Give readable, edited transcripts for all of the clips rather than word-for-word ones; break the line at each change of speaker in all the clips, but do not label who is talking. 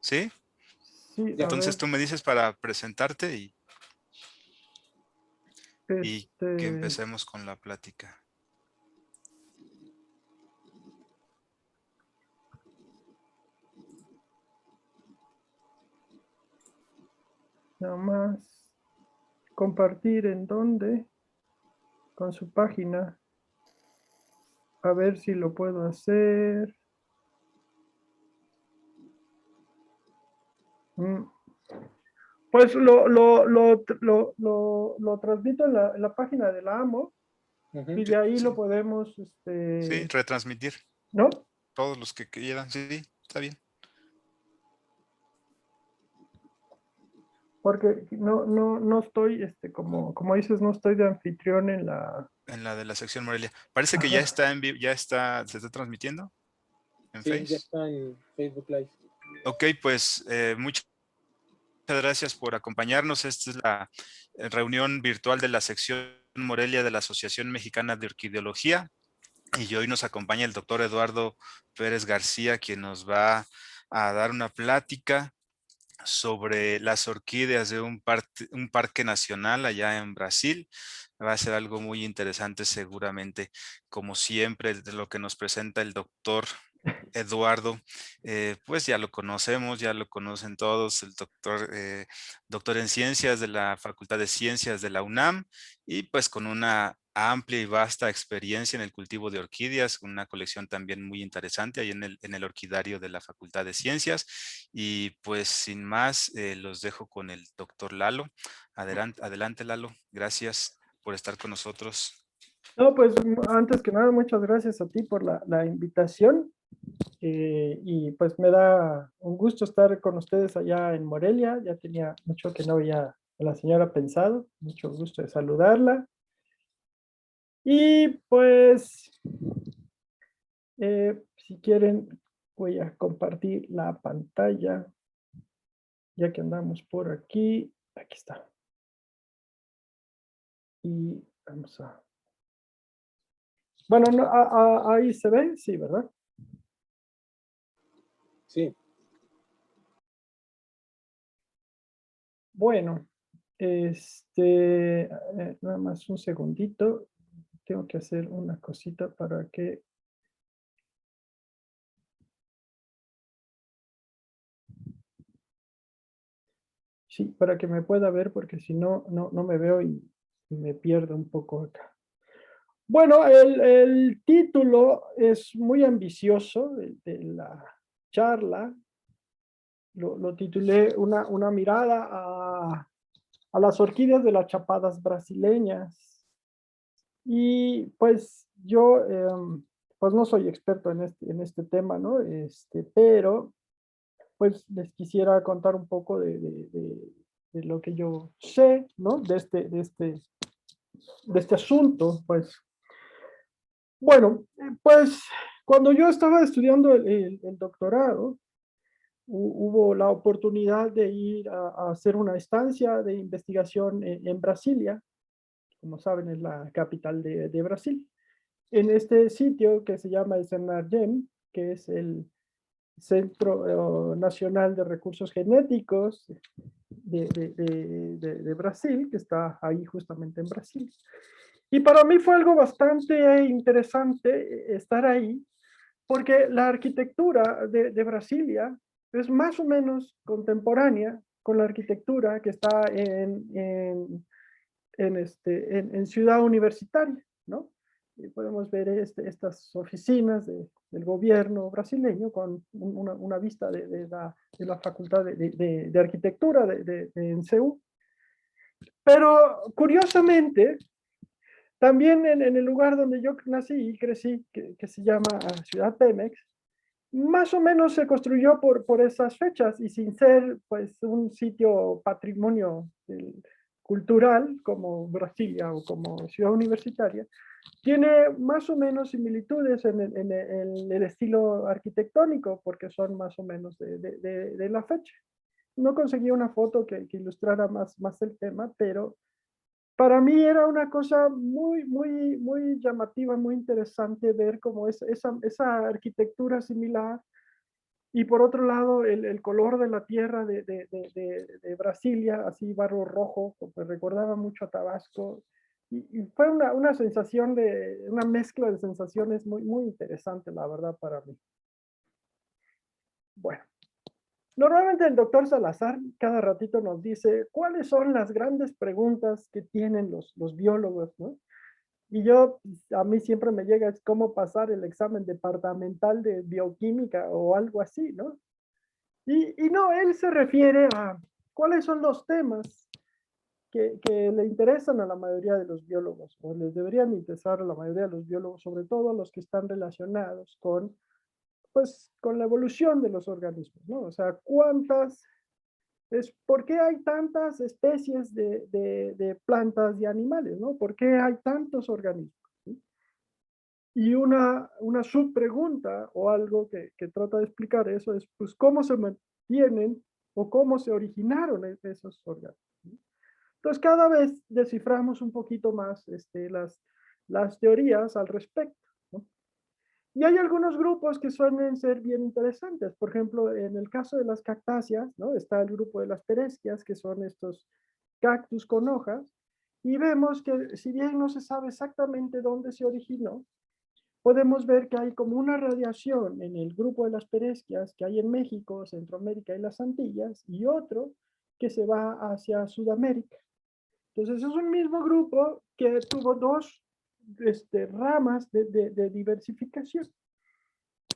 ¿Sí?
Sí, a
Entonces
ver.
tú me dices para presentarte y que
Este,
empecemos con la plática.
nada más compartir en dónde, con su página, a ver si lo puedo hacer. Mm, Pues lo transmito en la página de la AMO
Ujú.
y
Sí,
de ahí lo
sí,
podemos,
sí, retransmitir.
¿no?
Todos los que quieran, sí, está bien.
Porque no estoy, como dices, no estoy de anfitrión en la...
En la de la sección Morelia. Parece que ya
Ajá.
está en vivo, ya está, se está transmitiendo en
Sí, ya
Face.
está en Facebook Live.
Ok, pues muchas gracias por acompañarnos. Esta es la reunión virtual de la sección Morelia de la Asociación Mexicana de Orquideología. Y hoy nos acompaña el doctor Eduardo Pérez García, quien nos va a dar una plática sobre las orquídeas de un parque nacional allá en Brasil. Va a ser algo muy interesante seguramente, como siempre, de lo que nos presenta el doctor Eduardo, pues ya lo conocemos, ya lo conocen todos, el doctor en ciencias de la Facultad de Ciencias de la UNAM y pues con una amplia y vasta experiencia en el cultivo de orquídeas, una colección también muy interesante ahí en el orquidario de la Facultad de Ciencias. Y pues sin más, los dejo con el doctor Lalo. Adelante, adelante Lalo, gracias por estar con nosotros.
No, pues antes que nada, muchas gracias a ti por la invitación. Y pues me da un gusto estar con ustedes allá en Morelia. Ya tenía mucho que no veía a la señora Pensado. Mucho gusto de saludarla. Y pues, si quieren, voy a compartir la pantalla, ya que andamos por aquí. Aquí está. Y vamos a... Bueno, ahí se ve, sí, ¿verdad?
Sí.
Bueno, nada más un segundito. Tengo que hacer una cosita para que... Sí, para que me pueda ver, porque si no, no me veo y me pierdo un poco acá. Bueno, el título es muy ambicioso de la charla. Lo titulé una mirada a las orquídeas de las chapadas brasileñas. Y pues yo, pues no soy experto en este tema, ¿no? Pero pues les quisiera contar un poco de lo que yo sé, ¿no? De este asunto, pues. Bueno, pues cuando yo estaba estudiando el doctorado, hubo la oportunidad de ir a hacer una estancia de investigación en Brasilia, como saben, es la capital de Brasil. En este sitio que se llama el Senargem, que es el Centro Nacional de Recursos Genéticos de Brasil, que está ahí justamente en Brasil. Y para mí fue algo bastante interesante estar ahí, porque la arquitectura de Brasilia es más o menos contemporánea con la arquitectura que está en Ciudad Universitaria, ¿no? Y podemos ver estas oficinas del gobierno brasileño con una vista de la Facultad de Arquitectura en Ceú. Pero curiosamente, también en el lugar donde yo nací y crecí, que se llama Ciudad Pemex, más o menos se construyó por esas fechas y sin ser pues un sitio patrimonio cultural como Brasilia o como ciudad universitaria, tiene más o menos similitudes en el estilo arquitectónico porque son más o menos de la fecha. No conseguí una foto que ilustrara más el tema, pero para mí era una cosa muy llamativa, muy interesante ver cómo esa arquitectura similar Y por otro lado, el color de la tierra de Brasilia, así barro rojo, me recordaba mucho a Tabasco. Y fue una sensación una mezcla de sensaciones muy, muy interesante, la verdad, para mí. Bueno, normalmente el doctor Salazar cada ratito nos dice cuáles son las grandes preguntas que tienen los biólogos, ¿no? Y a mí siempre me llega, es cómo pasar el examen departamental de bioquímica o algo así, ¿no? Y no, él se refiere a cuáles son los temas que le interesan a la mayoría de los biólogos, o les deberían interesar a la mayoría de los biólogos, sobre todo a los que están relacionados con, pues, con la evolución de los organismos, ¿no? O sea, ¿por qué hay tantas especies de plantas y animales, ¿no? ¿Por qué hay tantos organismos? ¿Sí? Y una subpregunta o algo que trata de explicar eso es, pues, ¿cómo se mantienen o cómo se originaron esos organismos? ¿Sí? Entonces, cada vez desciframos un poquito más las teorías al respecto, ¿no? Y hay algunos grupos que suelen ser bien interesantes. Por ejemplo, en el caso de las cactáceas, ¿no? Está el grupo de las peresquias, que son estos cactus con hojas, y vemos que si bien no se sabe exactamente dónde se originó, podemos ver que hay como una radiación en el grupo de las peresquias que hay en México, Centroamérica y las Antillas, y otro que se va hacia Sudamérica. Entonces es un mismo grupo que tuvo dos ramas de diversificación.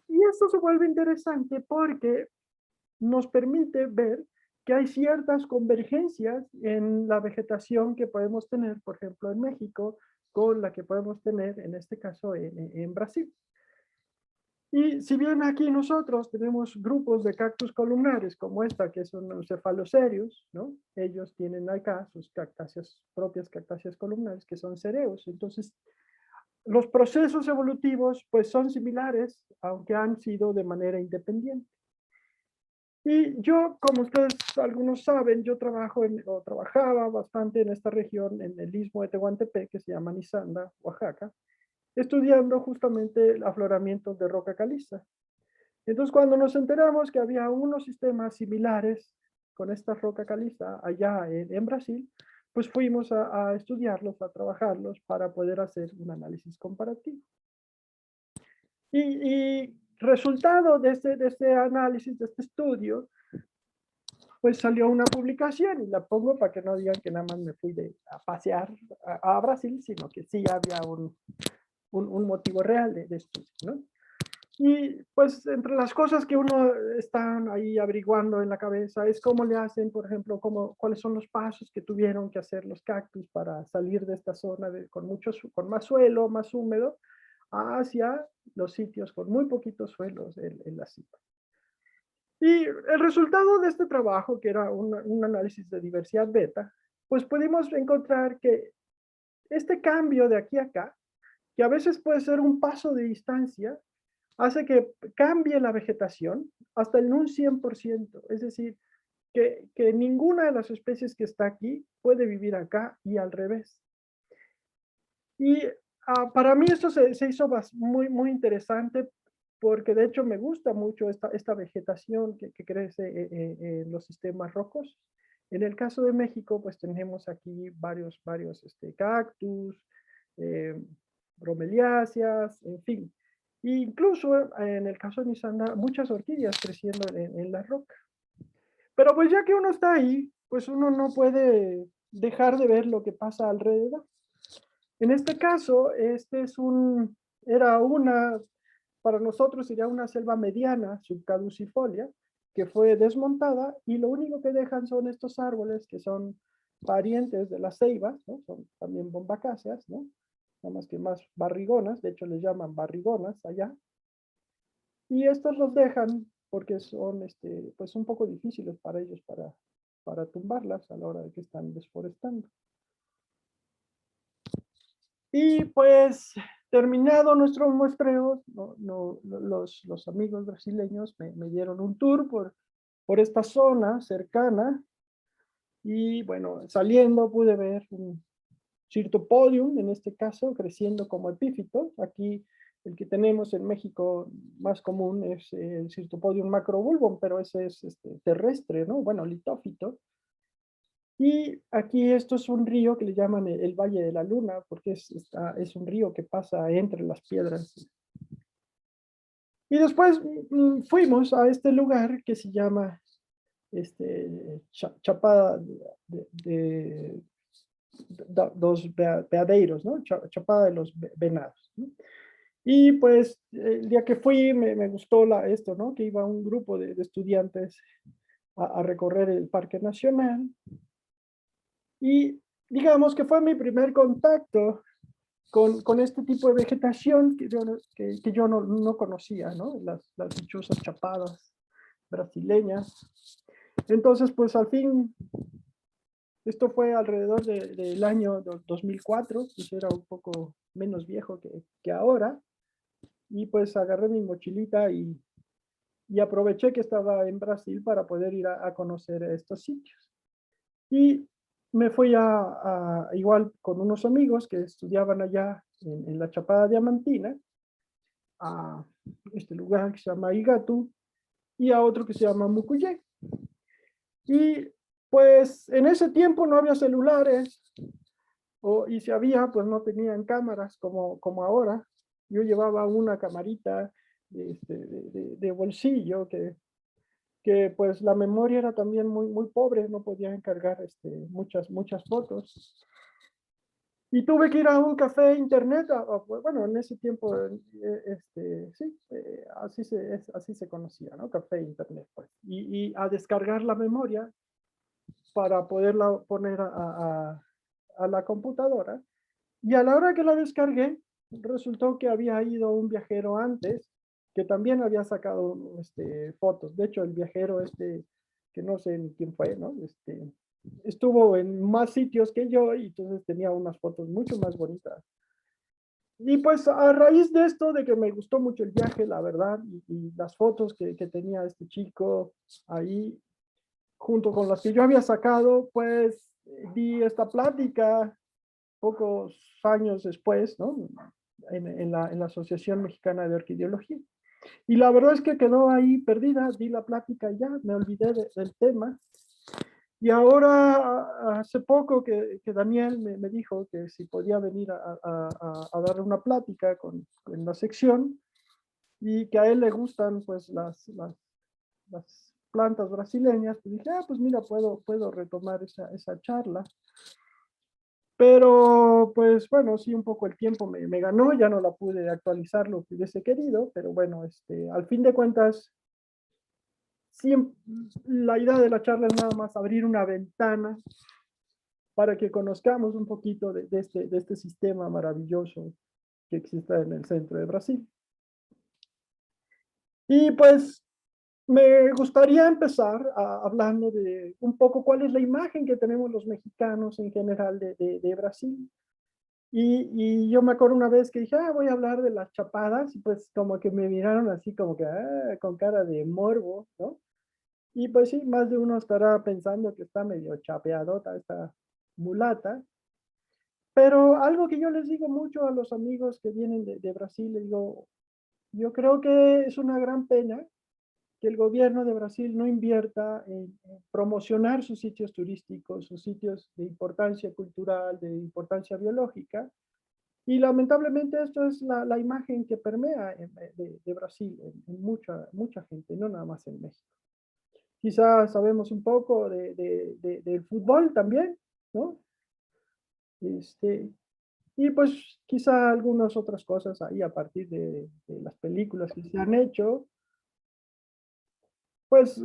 Y esto se vuelve interesante porque nos permite ver que hay ciertas convergencias en la vegetación que podemos tener, por ejemplo, en México, con la que podemos tener, en este caso, en Brasil. Y si bien aquí nosotros tenemos grupos de cactus columnares, como esta, que son los cefalocerius, ¿no? Ellos tienen acá sus propias cactáceas columnares, que son cereus. Entonces, los procesos evolutivos, pues, son similares, aunque han sido de manera independiente. Y yo, como ustedes algunos saben, yo trabajaba bastante en esta región, en el istmo de Tehuantepec, que se llama Nizanda, Oaxaca, estudiando justamente el afloramiento de roca caliza. Entonces, cuando nos enteramos que había unos sistemas similares con esta roca caliza allá en Brasil, pues fuimos a estudiarlos, a trabajarlos para poder hacer un análisis comparativo. Y resultado de este análisis, de este estudio, pues salió una publicación, y la pongo para que no digan que nada más me fui a pasear a Brasil, sino que sí había un motivo real de estudio, ¿no? Y pues entre las cosas que uno está ahí averiguando en la cabeza es cómo le hacen, por ejemplo, cuáles son los pasos que tuvieron que hacer los cactus para salir de esta zona con más suelo, más húmedo, hacia los sitios con muy poquitos suelos en la cima. Y el resultado de este trabajo, que era un análisis de diversidad beta, pues pudimos encontrar que este cambio de aquí a acá, que a veces puede ser un paso de distancia, hace que cambie la vegetación hasta en un 100%. Es decir, que ninguna de las especies que está aquí puede vivir acá y al revés. Y para mí esto se hizo muy, muy interesante, porque de hecho me gusta mucho esta vegetación que crece en los sistemas rocosos. En el caso de México, pues tenemos aquí varios cactus, eh, bromeliáceas, en fin. E incluso en el caso de Nisanda, muchas orquídeas creciendo en la roca. Pero pues ya que uno está ahí, pues uno no puede dejar de ver lo que pasa alrededor. En este caso, para nosotros sería una selva mediana, subcaducifolia, que fue desmontada, y lo único que dejan son estos árboles que son parientes de las ceibas, ¿no? Son también bombacáceas, ¿no? Nada más que más barrigonas, de hecho les llaman barrigonas allá, y estos los dejan porque son pues un poco difíciles para ellos para tumbarlas a la hora de que están desforestando. Y pues terminado nuestro muestreo, los amigos brasileños me dieron un tour por esta zona cercana, y bueno, saliendo pude ver un Cirtopodium, en este caso, creciendo como epífito. Aquí El que tenemos en México más común es el Cirtopodium macrobulbum, pero ese es terrestre, ¿no? Bueno, litófito. Y aquí esto es un río que le llaman el Valle de la Luna, porque es un río que pasa entre las piedras. Y después fuimos a este lugar que se llama Chapada dos Veadeiros, ¿no? Chapada de los Venados, ¿no? Y pues el día que fui me gustó esto, ¿no? Que iba un grupo de estudiantes a recorrer el Parque Nacional. Y digamos que fue mi primer contacto con este tipo de vegetación que yo no conocía, ¿no? Las dichosas chapadas brasileñas. Entonces, pues al fin, esto fue alrededor del año 2004, pues era un poco menos viejo que ahora, y pues agarré mi mochilita y aproveché que estaba en Brasil para poder ir a conocer estos sitios. Y me fui igual con unos amigos que estudiaban allá en la Chapada Diamantina, a este lugar que se llama Igatu y a otro que se llama Mucuyé. Y pues en ese tiempo no había celulares, y si había, pues no tenían cámaras como ahora. Yo llevaba una camarita de bolsillo que pues la memoria era también muy pobre, no podía encargar muchas fotos. Y tuve que ir a un café internet, bueno, en ese tiempo, sí, así se conocía, ¿no? Café internet, pues. Y a descargar la memoria para poderla poner a la computadora. Y a la hora que la descargué, resultó que había ido un viajero antes, que también había sacado fotos. De hecho, el viajero que no sé ni quién fue, ¿no? Estuvo en más sitios que yo y entonces tenía unas fotos mucho más bonitas. Y pues a raíz de esto, de que me gustó mucho el viaje, la verdad, y las fotos que tenía este chico ahí, junto con las que yo había sacado, pues di esta plática pocos años después, ¿no? En la Asociación Mexicana de Orquidiología. Y la verdad es que quedó ahí perdida, di la plática y ya, me olvidé del tema. Y ahora, hace poco que Daniel me dijo que si podía venir a dar una plática en la sección y que a él le gustan pues las plantas brasileñas, pues dije, pues mira, puedo retomar esa charla. Pero pues bueno, sí, un poco el tiempo me ganó, ya no la pude actualizar lo que hubiese querido, pero bueno, al fin de cuentas, siempre, la idea de la charla es nada más abrir una ventana para que conozcamos un poquito de este sistema maravilloso que existe en el centro de Brasil. Y pues me gustaría empezar hablando de un poco cuál es la imagen que tenemos los mexicanos en general de Brasil. Y yo me acuerdo una vez que dije, voy a hablar de las chapadas, y pues como que me miraron así como que, con cara de morbo, ¿no? Y pues sí, más de uno estará pensando que está medio chapeadota esta mulata. Pero algo que yo les digo mucho a los amigos que vienen de Brasil, les digo, yo creo que es una gran pena que el gobierno de Brasil no invierta en promocionar sus sitios turísticos, sus sitios de importancia cultural, de importancia biológica. Y lamentablemente esto es la imagen que permea de Brasil en mucha gente, no nada más en México. Quizás sabemos un poco del fútbol también, ¿no? Y pues quizá algunas otras cosas ahí a partir de las películas que se han hecho. Pues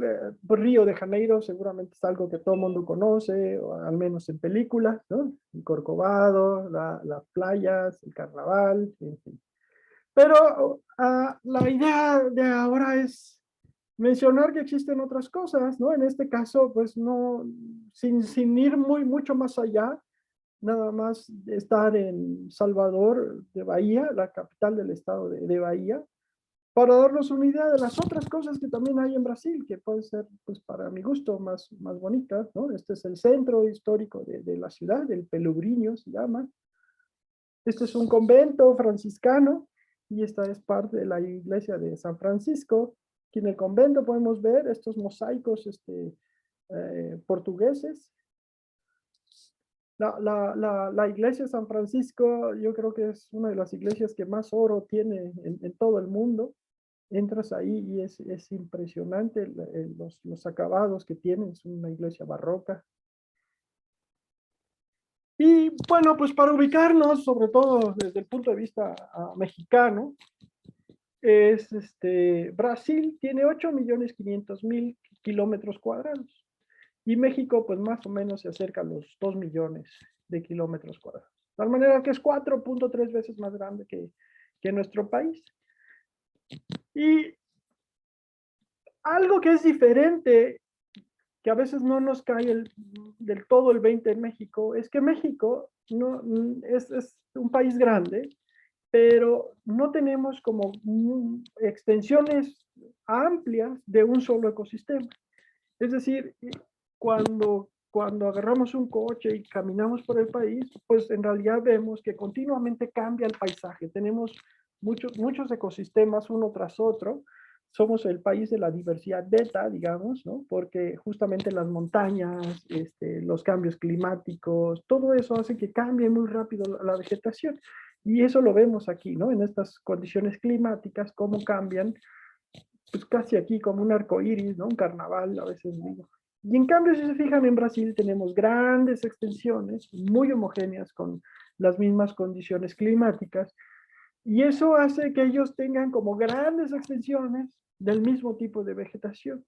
Río de Janeiro seguramente es algo que todo el mundo conoce, o al menos en películas, ¿no? El Corcovado, las playas, el carnaval, en fin. Pero la idea de ahora es mencionar que existen otras cosas, ¿no? En este caso, pues no, sin ir mucho más allá, nada más de estar en Salvador de Bahía, la capital del estado de Bahía, para darnos una idea de las otras cosas que también hay en Brasil, que pueden ser, pues para mi gusto, más bonitas, ¿no? Este es el centro histórico de la ciudad, el Pelourinho se llama. Este es un convento franciscano, y esta es parte de la iglesia de San Francisco. Aquí en el convento podemos ver estos mosaicos portugueses. La iglesia de San Francisco, yo creo que es una de las iglesias que más oro tiene en todo el mundo. Entras ahí y es impresionante los acabados que tiene, es una iglesia barroca. Y bueno, pues para ubicarnos, sobre todo desde el punto de vista mexicano, Brasil tiene 8.500.000 kilómetros cuadrados y México pues más o menos se acerca a los 2 millones de kilómetros cuadrados. De tal manera que es 4.3 veces más grande que nuestro país. Y algo que es diferente, que a veces no nos cae del todo el 20 en México, es que México no, es un país grande, pero no tenemos como extensiones amplias de un solo ecosistema. Es decir, cuando agarramos un coche y caminamos por el país, pues en realidad vemos que continuamente cambia el paisaje. Tenemos muchos ecosistemas uno tras otro. Somos el país de la diversidad beta, digamos, ¿no? Porque justamente las montañas, los cambios climáticos, todo eso hace que cambie muy rápido la vegetación. Y eso lo vemos aquí, ¿no? En estas condiciones climáticas, cómo cambian, pues casi aquí como un arco iris, ¿no? Un carnaval, a veces digo. Y en cambio, si se fijan, en Brasil tenemos grandes extensiones, muy homogéneas, con las mismas condiciones climáticas, y eso hace que ellos tengan como grandes extensiones del mismo tipo de vegetación.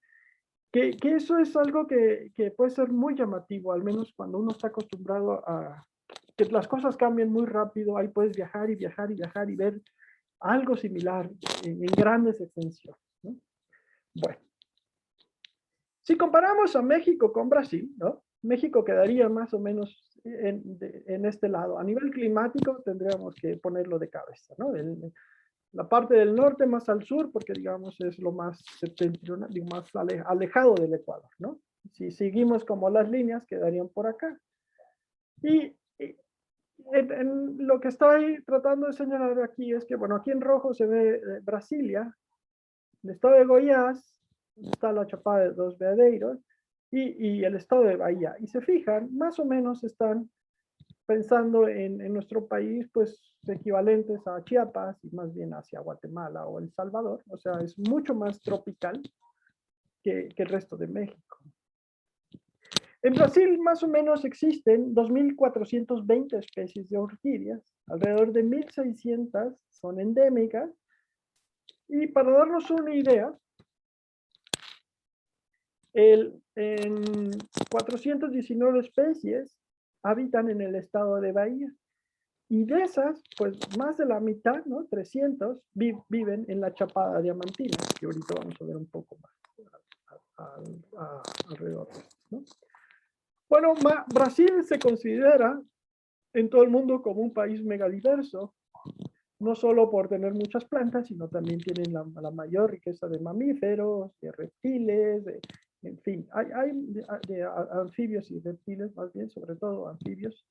Que eso es algo que puede ser muy llamativo, al menos cuando uno está acostumbrado a que las cosas cambien muy rápido, ahí puedes viajar y viajar y viajar y ver algo similar en grandes extensiones, ¿no? Bueno, si comparamos a México con Brasil, ¿no? México quedaría más o menos en este lado. A nivel climático tendríamos que ponerlo de cabeza, ¿no? La parte del norte más al sur, porque digamos es lo más septentrional, más alejado del Ecuador, ¿no? Si seguimos como las líneas, quedarían por acá. Y en lo que estoy tratando de señalar aquí es que, bueno, aquí en rojo se ve Brasilia, el estado de Goiás, está la Chapada de los Veadeiros y el estado de Bahía. Y se fijan, más o menos están pensando en nuestro país, pues equivalentes a Chiapas y más bien hacia Guatemala o El Salvador. O sea, es mucho más tropical que el resto de México. En Brasil más o menos existen 2.420 especies de orquídeas, alrededor de 1.600 son endémicas, y para darnos una idea, en 419 especies habitan en el estado de Bahía, y de esas, pues más de la mitad, ¿no? 300, viven en la Chapada Diamantina, que ahorita vamos a ver un poco más alrededor, ¿no? Bueno, Brasil se considera en todo el mundo como un país megadiverso, no solo por tener muchas plantas, sino también tienen la mayor riqueza de mamíferos, de reptiles, en fin, hay de anfibios y reptiles, más bien, sobre todo anfibios,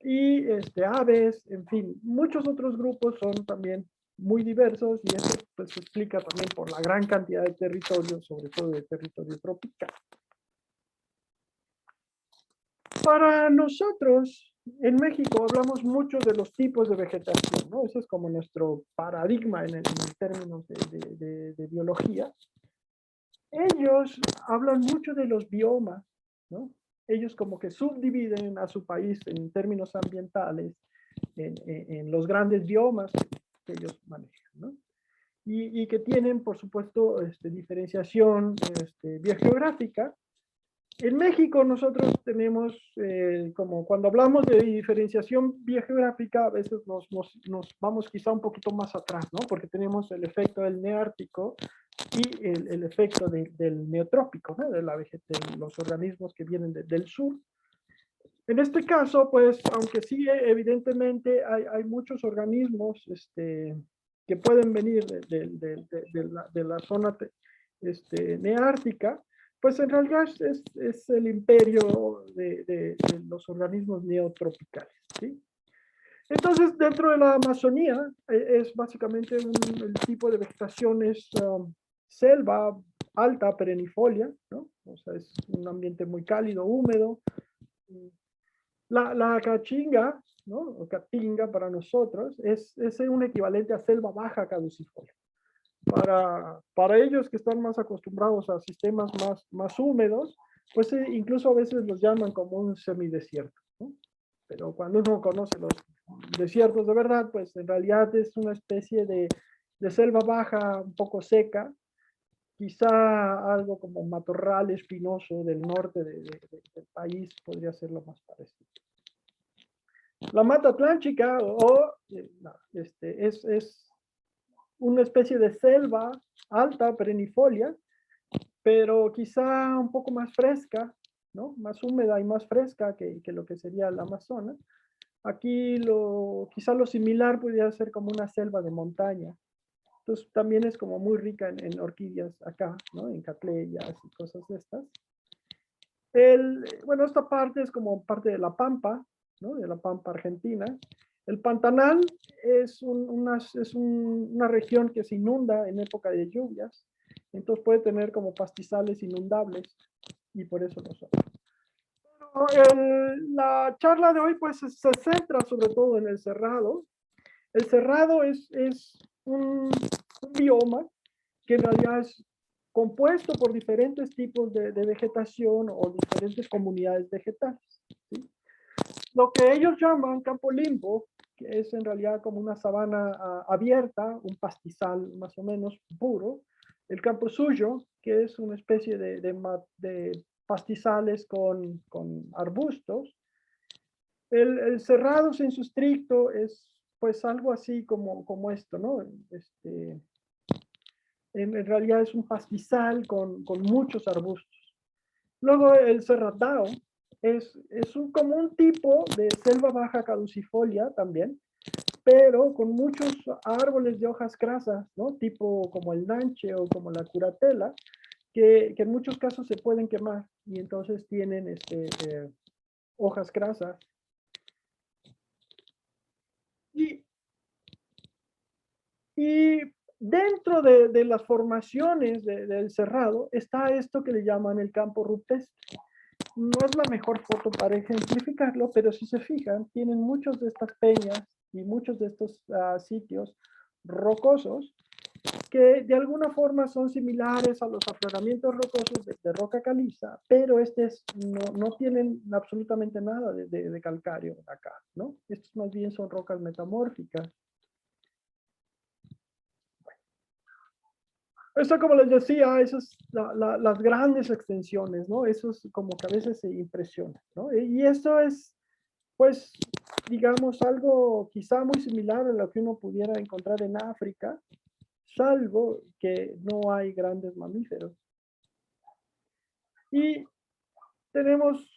y aves, en fin, muchos otros grupos son también muy diversos, y eso pues se explica también por la gran cantidad de territorio, sobre todo de territorio tropical. Para nosotros, en México, hablamos mucho de los tipos de vegetación, ¿no? Ese es como nuestro paradigma en términos de biología. Ellos hablan mucho de los biomas, ¿no? Ellos como que subdividen a su país en términos ambientales, en los grandes biomas que ellos manejan, ¿no? Y que tienen, por supuesto, diferenciación biogeográfica. En México nosotros tenemos, como cuando hablamos de diferenciación biogeográfica, a veces nos vamos quizá un poquito más atrás, ¿no? Porque tenemos el efecto del neártico y el efecto del neotrópico, ¿no? De los organismos que vienen del sur. En este caso, pues, aunque sí, evidentemente hay muchos organismos que pueden venir de la zona neártica, pues en realidad es el imperio de los organismos neotropicales, ¿sí? Entonces, dentro de la Amazonía, es básicamente el tipo de vegetación es selva alta, perennifolia, ¿no? O sea, es un ambiente muy cálido, húmedo. La caatinga, ¿no? O caatinga para nosotros, es un equivalente a selva baja caducifolia. Para ellos que están más acostumbrados a sistemas más húmedos, pues incluso a veces los llaman como un semidesierto, ¿no? Pero cuando uno conoce los desiertos de verdad, pues en realidad es una especie de selva baja un poco seca, quizá algo como matorral espinoso del norte del país podría ser lo más parecido. La mata atlántica es una especie de selva alta, perennifolia, pero quizá un poco más fresca, ¿no? Más húmeda y más fresca que lo que sería el Amazonas. Aquí quizá lo similar podría ser como una selva de montaña. Entonces también es como muy rica en orquídeas acá, ¿no? En catleyas y cosas de estas. Bueno, esta parte es como parte de la Pampa, ¿no? De la Pampa Argentina. El Pantanal es una región que se inunda en época de lluvias, entonces puede tener como pastizales inundables y por eso lo son. La charla de hoy pues se centra sobre todo en el cerrado. El cerrado es un bioma que en realidad es compuesto por diferentes tipos de vegetación o diferentes comunidades vegetales, ¿sí? Lo que ellos llaman campo limpo, que es en realidad como una sabana abierta, un pastizal más o menos puro. El campo suyo, que es una especie de pastizales con arbustos. El cerrado en su estricto es pues algo así como esto, ¿no? En realidad es un pastizal con muchos arbustos. Luego el cerratao es como un tipo de selva baja caducifolia también, pero con muchos árboles de hojas crasas, ¿no? Tipo como el nanche o como la curatela, que en muchos casos se pueden quemar y entonces tienen hojas crasas. Y, y dentro de las formaciones del cerrado está esto que le llaman el campo rupestre. No es la mejor foto para ejemplificarlo, pero si se fijan, tienen muchas de estas peñas y muchos de estos sitios rocosos que de alguna forma son similares a los afloramientos rocosos de roca caliza, pero no tienen absolutamente nada de calcáreo acá, ¿no? Estos más bien son rocas metamórficas. Esto, como les decía, esas las grandes extensiones, ¿no? Eso es como que a veces se impresiona, ¿no? Y esto es, pues, digamos, algo quizá muy similar a lo que uno pudiera encontrar en África, salvo que no hay grandes mamíferos. Y tenemos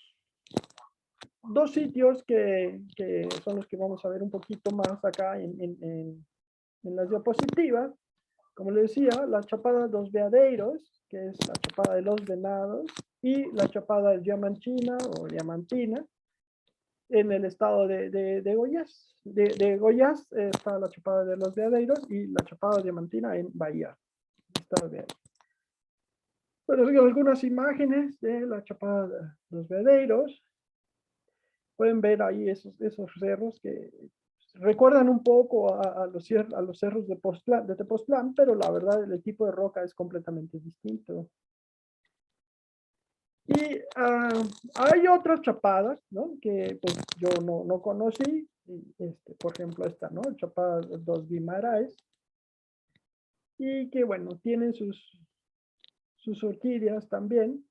dos sitios que son los que vamos a ver un poquito más acá en las diapositivas. Como les decía, la Chapada de los Veadeiros, que es la Chapada de los Venados, y la Chapada de Diamantina o Diamantina, en el estado de Goiás. De Goiás está la Chapada de los Veadeiros y la Chapada Diamantina en Bahía. Está bien. Bueno, algunas imágenes de la Chapada de los Veadeiros. Pueden ver ahí esos cerros que recuerdan un poco a los cerros de Tepoztlán, pero la verdad el tipo de roca es completamente distinto. Y hay otras chapadas, ¿no? Que pues yo no conocí, por ejemplo esta, ¿no? Chapada dos Guimaraes, y que bueno, tienen sus orquídeas también.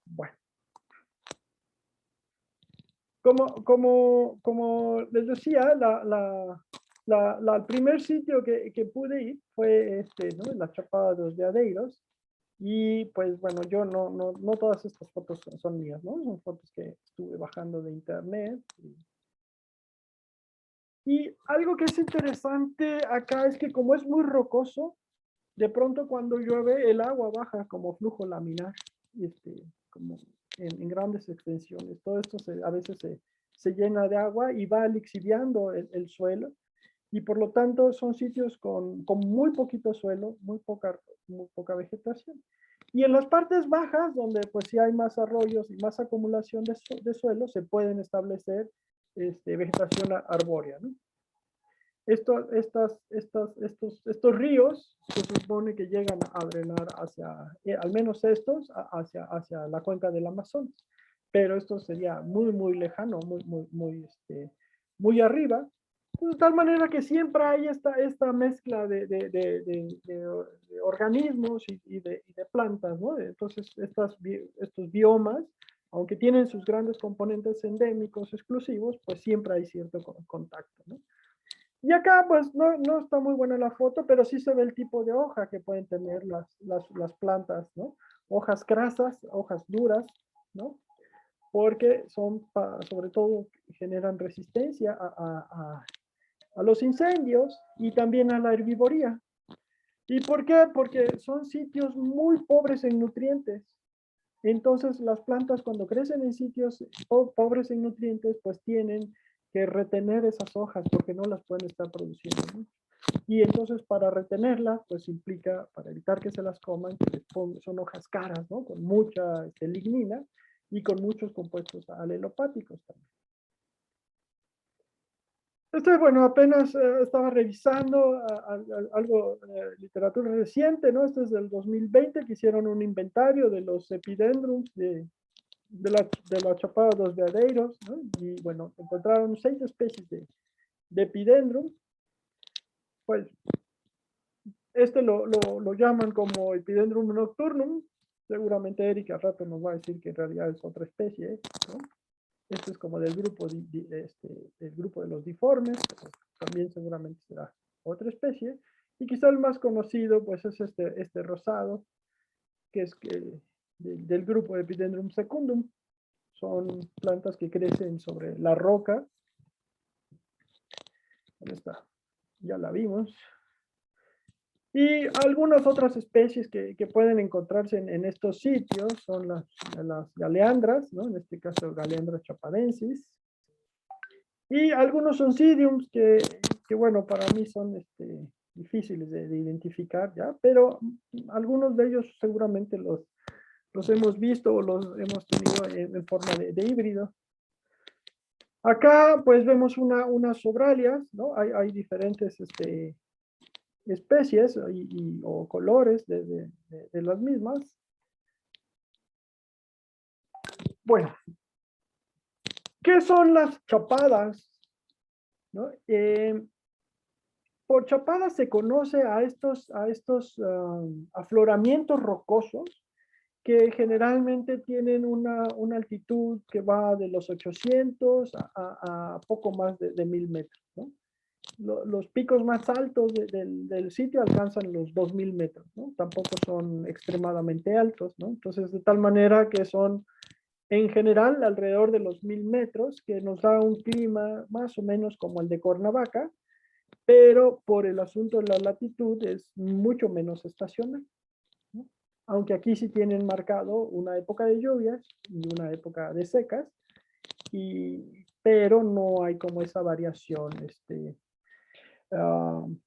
Bueno, como les decía, el primer sitio que pude ir fue ¿no? La Chapada de los Veadeiros. Y pues bueno, yo no todas estas fotos son mías, ¿no? Son fotos que estuve bajando de internet. Y algo que es interesante acá es que como es muy rocoso, de pronto cuando llueve el agua baja como flujo laminar, como en grandes extensiones. Todo esto a veces se llena de agua y va lixiviando el suelo, y por lo tanto son sitios con muy poquito suelo, muy poca vegetación. Y en las partes bajas, donde pues sí hay más arroyos y más acumulación de suelo, se pueden establecer vegetación arbórea, ¿no? Estos ríos se supone que llegan a drenar hacia, al menos estos, hacia la cuenca del Amazonas. Pero esto sería muy lejano, muy arriba. De tal manera que siempre hay esta mezcla de organismos y de plantas, ¿no? Entonces, estos biomas, aunque tienen sus grandes componentes endémicos exclusivos, pues siempre hay cierto contacto, ¿no? Y acá, pues, no está muy buena la foto, pero sí se ve el tipo de hoja que pueden tener las plantas, ¿no? Hojas crasas, hojas duras, ¿no? Porque sobre todo, generan resistencia a los incendios y también a la herbivoría. ¿Y por qué? Porque son sitios muy pobres en nutrientes. Entonces, las plantas cuando crecen en sitios pobres en nutrientes, pues tienen que retener esas hojas porque no las pueden estar produciendo, ¿no? Y entonces para retenerlas, pues implica, para evitar que se las coman, que son hojas caras, ¿no? Con mucha lignina y con muchos compuestos alelopáticos también. Bueno, apenas estaba revisando algo literatura reciente, ¿no? Este es del 2020, que hicieron un inventario de los epidendrums de la Chapada dos Veadeiros, ¿no? Y bueno, encontraron 6 especies de epidendrum. Pues lo llaman como Epidendrum nocturnum. Seguramente Eric al rato nos va a decir que en realidad es otra especie, ¿no? Este es como del grupo de los diformes, pero también seguramente será otra especie. Y quizá el más conocido pues es este rosado, que es del grupo Epidendrum secundum. Son plantas que crecen sobre la roca. ¿Dónde está? Ya la vimos. Y algunas otras especies que pueden encontrarse en estos sitios son las galeandras, ¿no? En este caso, Galeandra chapadensis. Y algunos oncidiums que bueno, para mí son difíciles de identificar ya, pero algunos de ellos seguramente los hemos visto o los hemos tenido en forma de híbrido. Acá pues vemos unas sobralias, ¿no? Hay diferentes especies o colores de las mismas. Bueno, ¿qué son las chapadas? ¿No? Por chapadas se conoce a estos afloramientos rocosos que generalmente tienen una altitud que va de los 800 a poco más de 1000 metros, ¿no? Los picos más altos del sitio alcanzan los 2000 metros, ¿no? Tampoco son extremadamente altos, ¿no? Entonces, de tal manera que son, en general, alrededor de los 1000 metros, que nos da un clima más o menos como el de Cuernavaca, pero por el asunto de la latitud es mucho menos estacional, ¿no? Aunque aquí sí tienen marcado una época de lluvias y una época de secas, pero no hay como esa variación en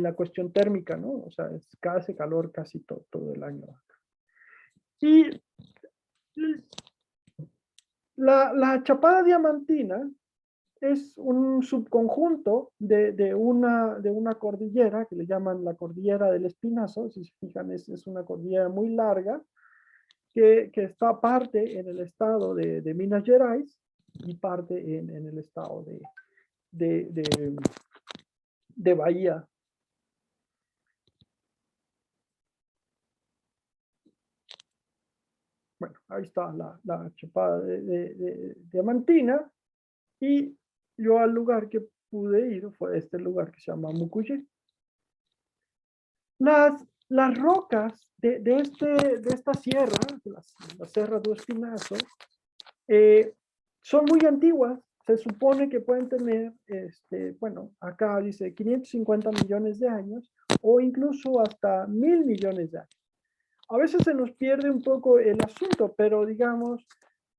la cuestión térmica, ¿no? O sea, hace calor casi todo el año. Y la Chapada Diamantina es un subconjunto de una cordillera que le llaman la Cordillera del Espinazo. Si se fijan, es una cordillera muy larga que está parte en el estado de Minas Gerais y parte en el estado de Bahía. Bueno, ahí está la Chapada de Diamantina, y yo al lugar que pude ir fue este lugar que se llama Mucuyé. Las rocas de esta sierra, la Serra do Espinazo, son muy antiguas. Se supone que pueden tener, bueno, acá dice 550 millones de años o incluso hasta 1000 millones de años. a veces se nos pierde un poco el asunto, pero digamos,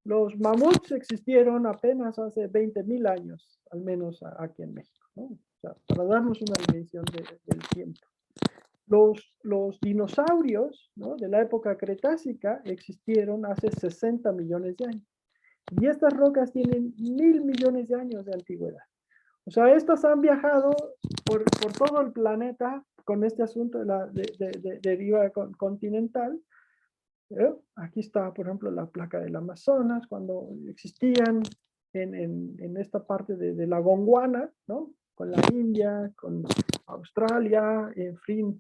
los mamuts existieron apenas hace 20.000 años, al menos aquí en México, ¿no? O sea, para darnos una dimensión del tiempo. Los dinosaurios, ¿no?, de la época cretácica existieron hace 60 millones de años. Y estas rocas tienen 1.000 millones de años de antigüedad. O sea, estas han viajado por todo el planeta con este asunto de la deriva continental. Aquí está, por ejemplo, la placa del Amazonas, cuando existían en esta parte de la Gondwana, ¿no?, con la India, con Australia, en fin,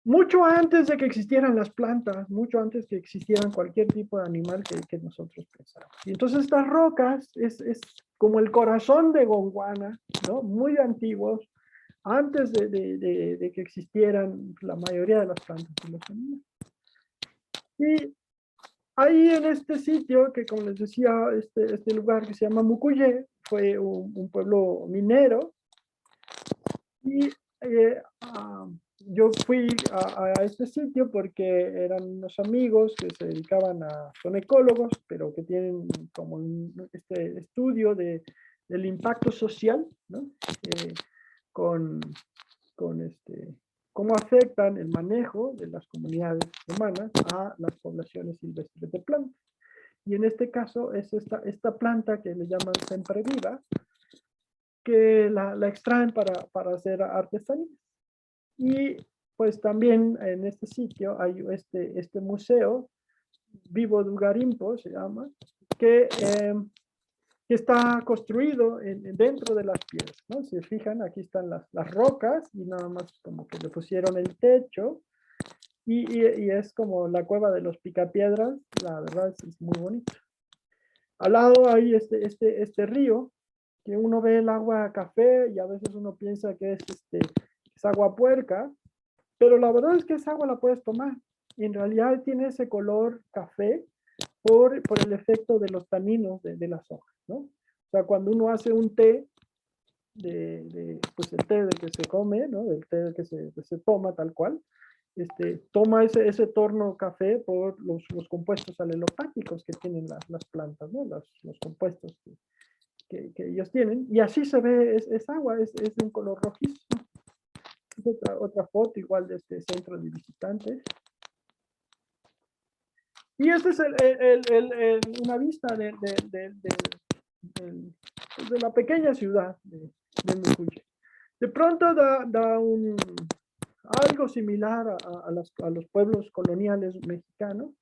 mucho antes de que existieran las plantas, mucho antes que existieran cualquier tipo de animal que nosotros pensamos. Y entonces estas rocas es como el corazón de Gondwana, ¿no?, muy antiguos, antes de que existieran la mayoría de las plantas y los animales. Y ahí en este sitio, que como les decía, este lugar que se llama Mucuyé, fue un pueblo minero, y yo fui a este sitio porque eran unos amigos que se dedicaban son ecólogos, pero que tienen como este estudio del impacto social, ¿no?, con cómo afectan el manejo de las comunidades humanas a las poblaciones silvestres de plantas. Y en este caso es esta planta que le llaman sempreviva, que la extraen para hacer artesanías. Y pues también en este sitio hay este museo, Vivo Dugarimpo se llama, que está construido dentro de las piedras, ¿no? Si se fijan, aquí están las rocas y nada más como que le pusieron el techo, y es como la cueva de los picapiedras. La verdad es muy bonito. Al lado hay este río, que uno ve el agua café y a veces uno piensa que es agua puerca, pero la verdad es que esa agua la puedes tomar. Y en realidad tiene ese color café por el efecto de los taninos de las hojas, ¿no? O sea, cuando uno hace un té, pues el té de que se come, ¿no?, el té que se toma tal cual, toma ese tono café por los compuestos alelopáticos que tienen las plantas, ¿no?, los compuestos que ellos tienen, y así se ve, es agua, es de un color rojizo. Otra foto igual de este centro de visitantes. Y esta es una vista de la pequeña ciudad de Mucuyé. De pronto da algo similar a los pueblos coloniales mexicanos,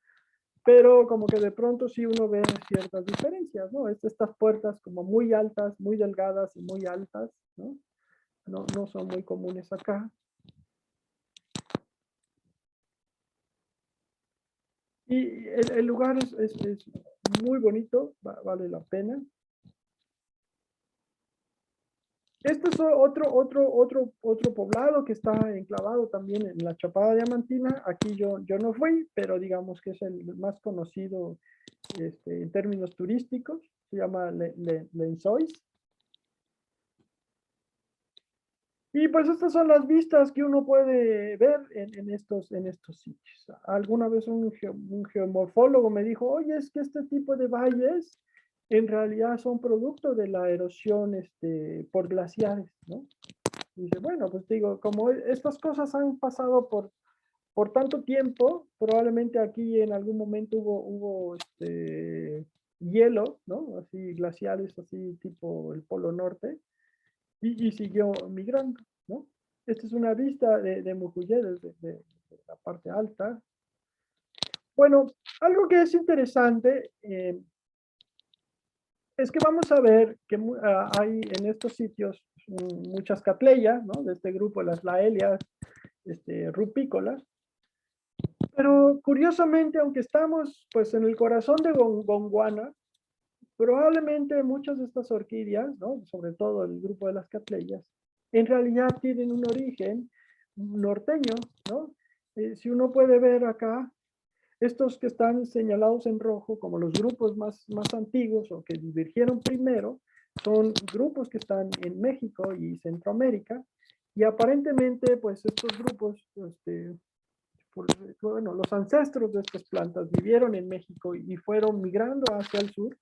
pero como que de pronto sí uno ve ciertas diferencias, ¿no? Estas puertas como muy altas, muy delgadas y muy altas, ¿no? No son muy comunes acá. Y el lugar es muy bonito, vale la pena. Este es otro poblado que está enclavado también en la Chapada Diamantina. Aquí yo no fui, pero digamos que es el más conocido en términos turísticos. Se llama Lensois. Y pues estas son las vistas que uno puede ver en estos sitios. Alguna vez un geomorfólogo me dijo, oye, es que este tipo de valles en realidad son producto de la erosión por glaciares, ¿no? Y dice, bueno, pues digo, como estas cosas han pasado por tanto tiempo, probablemente aquí en algún momento hubo hielo, ¿no? Así glaciares, así tipo el Polo Norte, y siguió migrando, ¿no? Esta es una vista de Mucuyé desde la parte alta. Bueno, algo que es interesante es que vamos a ver que hay en estos sitios muchas catleyas, ¿no?, de este grupo, las laelias rupícolas, pero curiosamente, aunque estamos pues en el corazón de Gondwana, probablemente muchas de estas orquídeas, ¿no?, sobre todo el grupo de las catleyas, en realidad tienen un origen norteño, ¿no? Si uno puede ver acá, estos que están señalados en rojo como los grupos más antiguos o que divergieron primero, son grupos que están en México y Centroamérica, y aparentemente pues estos grupos bueno, los ancestros de estas plantas vivieron en México y fueron migrando hacia el sur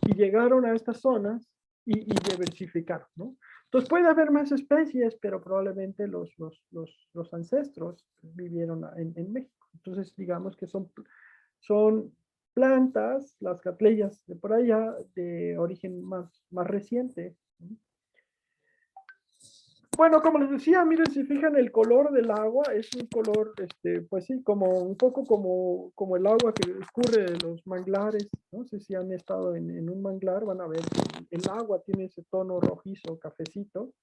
y llegaron a estas zonas y diversificaron, ¿no? Entonces puede haber más especies, pero probablemente los ancestros vivieron en México. Entonces digamos que son plantas, las catleyas de por allá, de origen más reciente. Bueno, como les decía, miren, si fijan el color del agua, es un color, pues sí, como un poco como el agua que escurre de los manglares. No sé si han estado en un manglar, van a ver que el agua tiene ese tono rojizo, cafecito,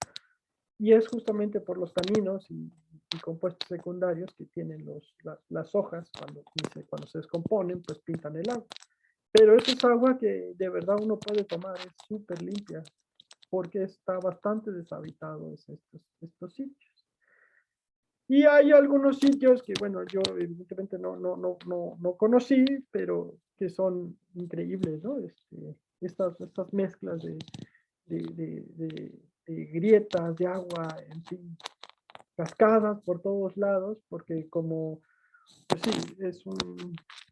y es justamente por los taninos y compuestos secundarios que tienen las hojas, cuando se descomponen, pues pintan el agua. Pero eso es agua que de verdad uno puede tomar, es súper limpia, porque está bastante deshabitado estos sitios. Y hay algunos sitios que, bueno, yo evidentemente no conocí, pero que son increíbles, ¿no? Estas mezclas de grietas, de agua, en fin, cascadas por todos lados, porque como, pues sí,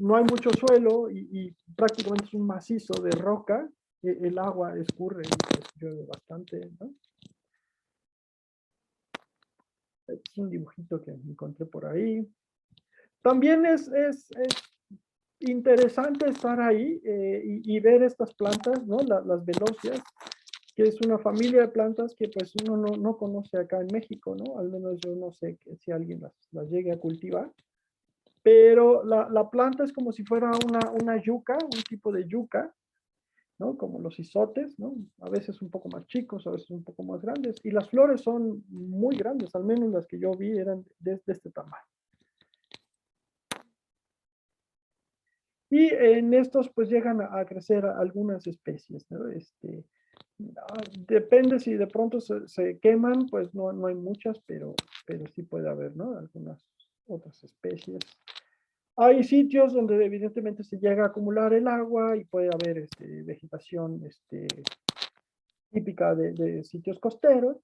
no hay mucho suelo y prácticamente es un macizo de roca, el agua escurre y pues llueve bastante, ¿no? Es un dibujito que encontré por ahí. También es interesante estar ahí y ver estas plantas, ¿no? Las velocias, que es una familia de plantas que pues uno no conoce acá en México, ¿no? Al menos yo no sé si alguien las llegue a cultivar. Pero la planta es como si fuera una yuca, un tipo de yuca, ¿no? Como los isotes, ¿no? A veces un poco más chicos, a veces un poco más grandes. Y las flores son muy grandes, al menos las que yo vi eran de este tamaño. Y en estos pues llegan a crecer algunas especies, ¿no? Depende si de pronto se queman, pues no hay muchas, pero sí puede haber, ¿no? Algunas otras especies. Hay sitios donde evidentemente se llega a acumular el agua y puede haber vegetación típica de sitios costeros.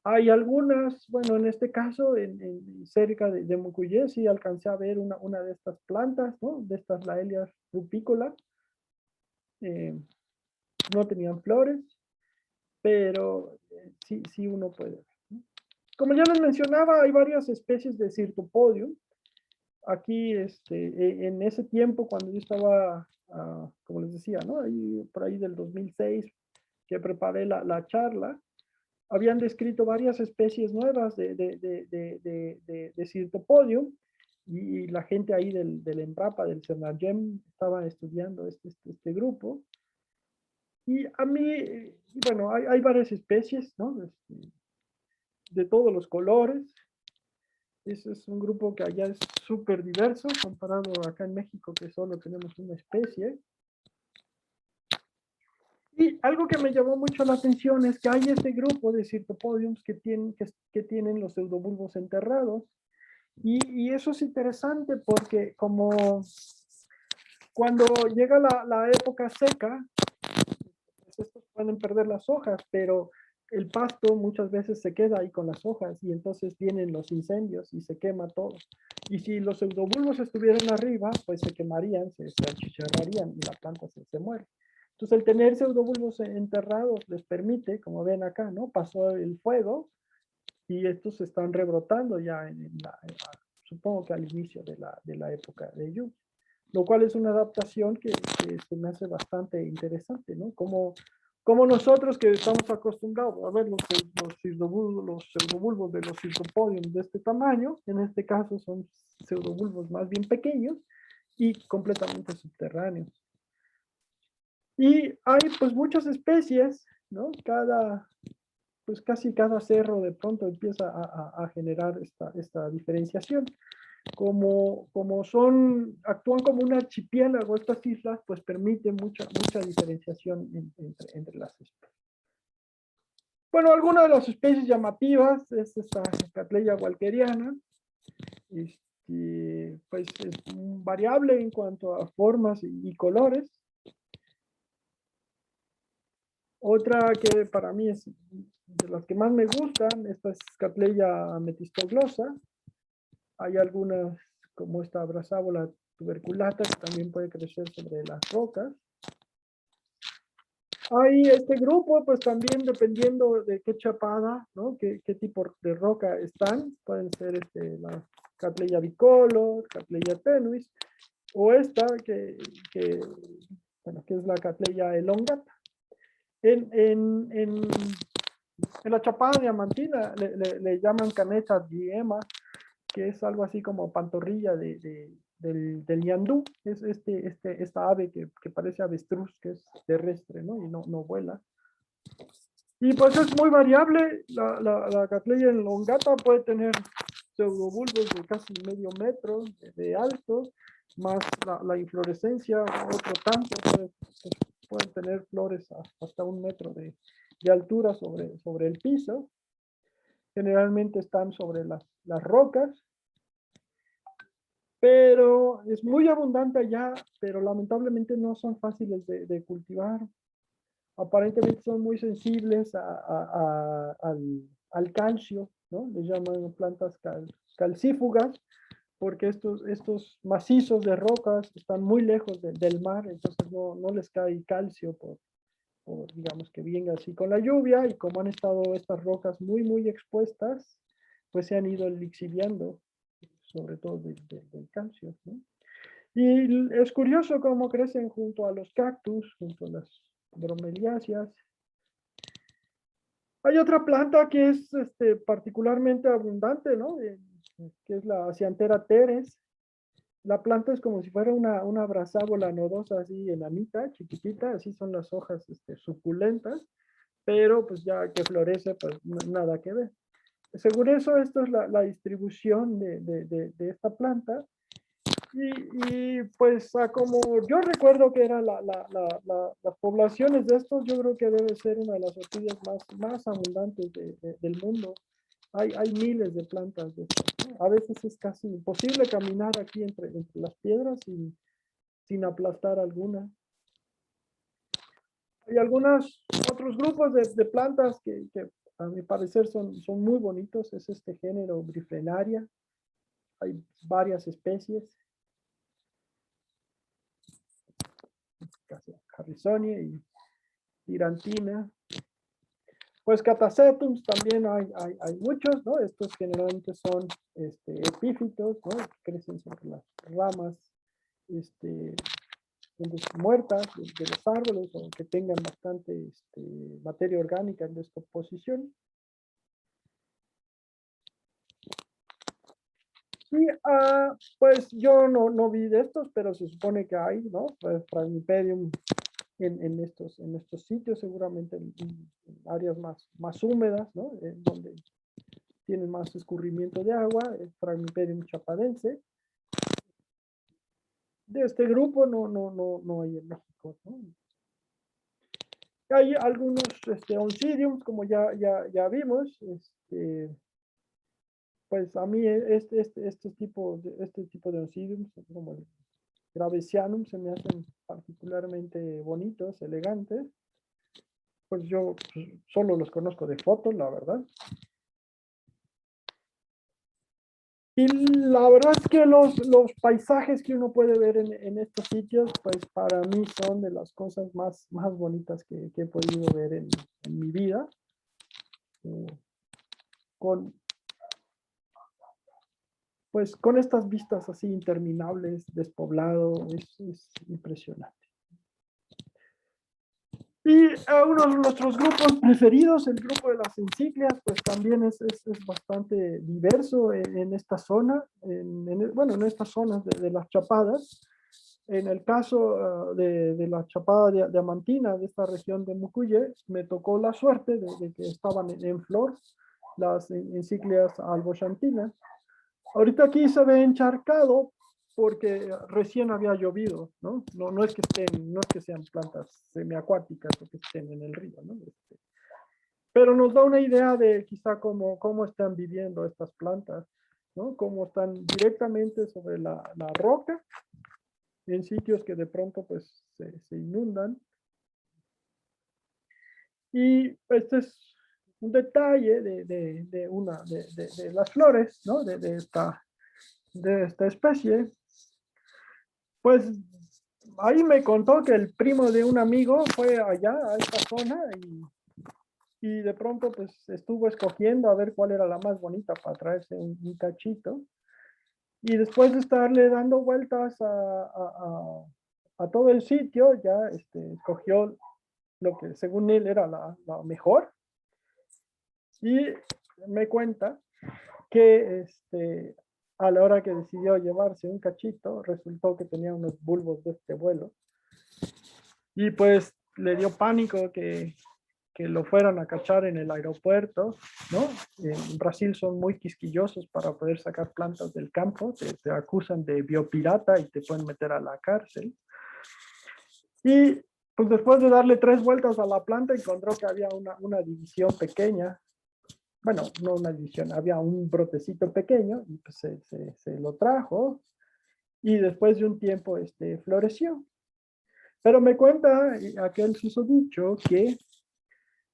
Hay algunas, bueno, en este caso, cerca de Mucuyé, sí alcancé a ver una de estas plantas, ¿no? De estas laelias rupícolas. No tenían flores, pero sí uno puede ver, ¿no? Como ya les mencionaba, hay varias especies de Cirtopodium. Aquí, en ese tiempo, cuando yo estaba, como les decía, ¿no? Por ahí del 2006, que preparé la charla, habían descrito varias especies nuevas de Cirtopodium, y la gente ahí del Embrapa, del CENARGEM, estaba estudiando este grupo. Y a mí, bueno, hay varias especies, ¿no? De todos los colores. Ese es un grupo que allá es súper diverso, comparado acá en México, que solo tenemos una especie. Y algo que me llamó mucho la atención es que hay este grupo de Cirtopodiums que tienen los pseudobulbos enterrados. Y eso es interesante porque como cuando llega la época seca, pues estos pueden perder las hojas, pero el pasto muchas veces se queda ahí con las hojas y entonces vienen los incendios y se quema todo. Y si los pseudobulbos estuvieran arriba, pues se quemarían, se achicharrarían y la planta se muere. Entonces el tener pseudobulbos enterrados les permite, como ven acá, ¿no? Pasó el fuego y estos están rebrotando ya supongo que al inicio de la época de lluvia. Lo cual es una adaptación que se me hace bastante interesante, ¿no? Como nosotros que estamos acostumbrados a ver los pseudobulbos de los Cirtopodium de este tamaño, en este caso son pseudobulbos más bien pequeños y completamente subterráneos. Y hay pues muchas especies, ¿no? Pues casi cada cerro de pronto empieza a generar esta diferenciación. Como actúan como un archipiélago estas islas, pues permite mucha diferenciación entre las especies. Bueno, algunas de las especies llamativas es esta Cattleya walkeriana. Pues es variable en cuanto a formas y colores. Otra que para mí es de las que más me gustan, esta es Cattleya metistoglosa. Hay algunas, como esta Brazávola tuberculata, que también puede crecer sobre las rocas. Hay este grupo, pues también dependiendo de qué chapada, ¿no? Qué tipo de roca están. Pueden ser la Cattleya bicolor, Cattleya tenuis, o esta bueno, que es la Cattleya elongata. En la chapada diamantina le llaman Canetta diema, que es algo así como pantorrilla del ñandú. Es esta ave que parece avestruz, que es terrestre, ¿no? Y no vuela. Y pues es muy variable. La Cattleya elongata puede tener pseudobulbos de casi medio metro de alto, más la inflorescencia, otro tanto. Pueden tener flores hasta 1 metro de altura sobre el piso. Generalmente están sobre las rocas, pero es muy abundante allá, pero lamentablemente no son fáciles de cultivar. Aparentemente son muy sensibles al calcio, ¿no? Les llaman plantas calcífugas, porque estos macizos de rocas están muy lejos del mar, entonces no les cae calcio digamos que venga así con la lluvia, y como han estado estas rocas muy expuestas, pues se han ido lixiviando, sobre todo del calcio, ¿no? Y es curioso cómo crecen junto a los cactus, junto a las bromeliáceas. Hay otra planta que es particularmente abundante, ¿no? Que es la Cianthera teres. La planta es como si fuera una brazávola nodosa, así enanita, chiquitita, así son las hojas suculentas, pero pues ya que florece, pues nada que ver. Según eso, esto es la distribución de esta planta. Y pues como yo recuerdo que eran las poblaciones de estos, yo creo que debe ser una de las orquídeas más abundantes del mundo. Hay miles de plantas de estas, ¿no? A veces es casi imposible caminar aquí entre las piedras sin aplastar alguna. Hay algunos otros grupos de plantas que a mi parecer son muy bonitos. Es este género Bifrenaria. Hay varias especies. Harrisonia y Tirantina. Pues Catasetums también hay muchos, ¿no? Estos generalmente son epífitos, ¿no? Que crecen sobre las ramas muertas de los árboles, o que tengan bastante materia orgánica en descomposición. Y pues yo no vi de estos, pero se supone que hay, ¿no? Pues Phragmipedium en estos sitios, seguramente en áreas más húmedas, ¿no? Donde tienen más escurrimiento de agua, el Phragmipedium chapadense. De este grupo no hay en México, ¿no? Hay algunos oncidiums, como ya vimos. Pues a mí este tipo de oncidiums, como el Gravesianum, se me hacen particularmente bonitos, elegantes. Pues yo solo los conozco de fotos, la verdad. Y la verdad es que los paisajes que uno puede ver en estos sitios, pues para mí son de las cosas más bonitas que he podido ver en mi vida. Con estas vistas así interminables, despoblado, es impresionante. Y uno de nuestros grupos preferidos, el grupo de las encíclias, pues también es bastante diverso en esta zona, bueno, en estas zonas de las chapadas. En el caso de la chapada diamantina de esta región de Mucuye, me tocó la suerte de que estaban en flor las encíclias albochantinas. Ahorita aquí se ve encharcado porque recién había llovido, ¿no? No es que sean plantas semiacuáticas o que estén en el río, ¿no? Pero nos da una idea de quizá cómo están viviendo estas plantas, ¿no? Cómo están directamente sobre la roca, en sitios que de pronto pues se inundan. Y este es un detalle de las flores, ¿no? De esta de esta especie, pues ahí me contó que el primo de un amigo fue allá a esta zona y de pronto pues estuvo escogiendo a ver cuál era la más bonita para traerse un cachito. Y después de estarle dando vueltas a todo el sitio, ya escogió lo que según él era la mejor. Y me cuenta que a la hora que decidió llevarse un cachito, resultó que tenía unos bulbos de este vuelo. Y pues le dio pánico que lo fueran a cachar en el aeropuerto, ¿no? En Brasil son muy quisquillosos para poder sacar plantas del campo, te acusan de biopirata y te pueden meter a la cárcel. Y pues después de darle 3 vueltas a la planta, encontró que había una división pequeña, bueno, no una división, había un brotecito pequeño, y pues se lo trajo, y después de un tiempo floreció. Pero me cuenta aquel susodicho que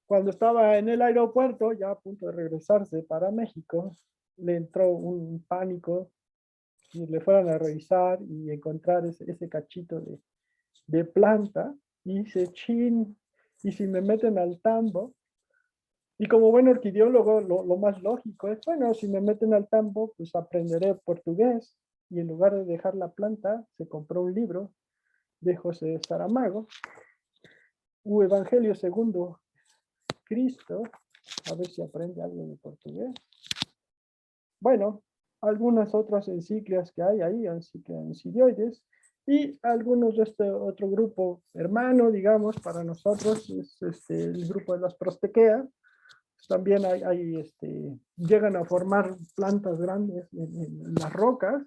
cuando estaba en el aeropuerto, ya a punto de regresarse para México, le entró un pánico y le fueron a revisar y encontrar ese cachito de planta y dice, chin, y si me meten al tambo, y como buen orquideólogo, lo más lógico es, bueno, si me meten al tambo, pues aprenderé portugués, y en lugar de dejar la planta, se compró un libro de José Saramago, O Evangelio Segundo Cristo, a ver si aprende algo de portugués. Bueno, algunas otras enciclias que hay ahí, enciclopedias, y algunos de este otro grupo hermano, digamos, para nosotros, es el grupo de las prostequeas. También llegan a formar plantas grandes en las rocas.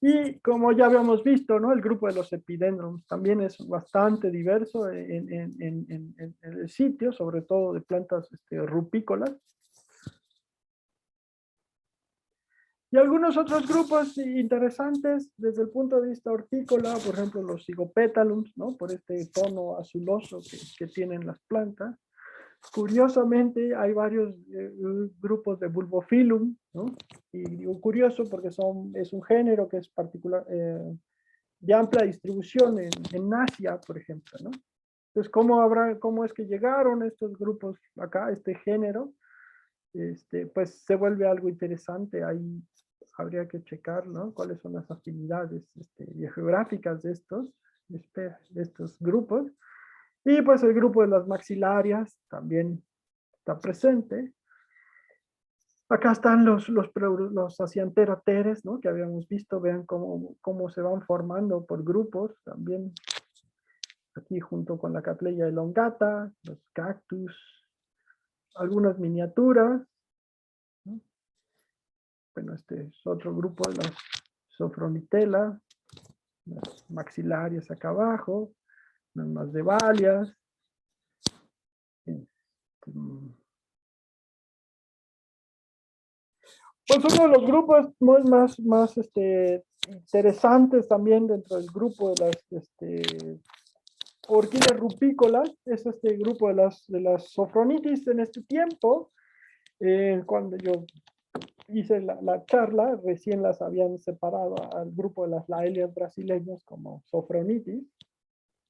Y como ya habíamos visto, ¿no? El grupo de los epidendrums también es bastante diverso en el sitio, sobre todo de plantas rupícolas. Y algunos otros grupos interesantes desde el punto de vista hortícola, por ejemplo los zygopétalums, ¿no? Por este tono azuloso que tienen las plantas. Curiosamente hay varios grupos de Bulbophyllum, ¿no? Y digo curioso porque es un género que es particular, de amplia distribución en Asia, por ejemplo, ¿no? Entonces, ¿cómo es que llegaron estos grupos acá, este género? Pues se vuelve algo interesante, ahí habría que checar, ¿no? Cuáles son las afinidades geográficas de estos grupos. Y pues el grupo de las maxilarias también está presente. Acá están los acianterateres, ¿no? Que habíamos visto, vean cómo se van formando por grupos, también aquí junto con la Cattleya elongata, los cactus, algunas miniaturas, ¿no? Bueno, este es otro grupo de las Sofronitella, las maxilarias acá abajo, las más de Balias. Pues uno de los grupos más interesantes también dentro del grupo de las orquídeas rupícolas es este grupo de las Sofronitis. En este tiempo, cuando yo hice la charla, recién las habían separado al grupo de las laelias brasileñas como Sofronitis,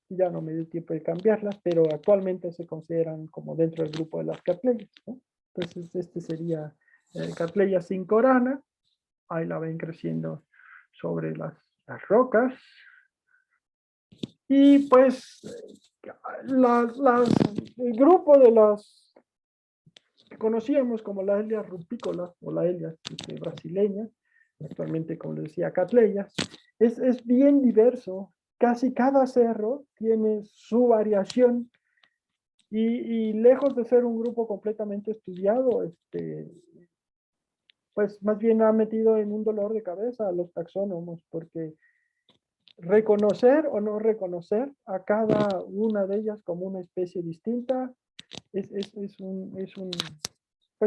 y ya no me dio tiempo de cambiarlas, pero actualmente se consideran como dentro del grupo de las Cattleyas, ¿no? Entonces este sería Cattleya cincorana, ahí la ven creciendo sobre las rocas, y pues el grupo de las que conocíamos como la Elia rupícola o la Elia brasileña, actualmente como les decía Cattleya, es bien diverso. Casi cada cerro tiene su variación y lejos de ser un grupo completamente estudiado, pues más bien ha metido en un dolor de cabeza a los taxónomos, porque reconocer o no reconocer a cada una de ellas como una especie distinta pues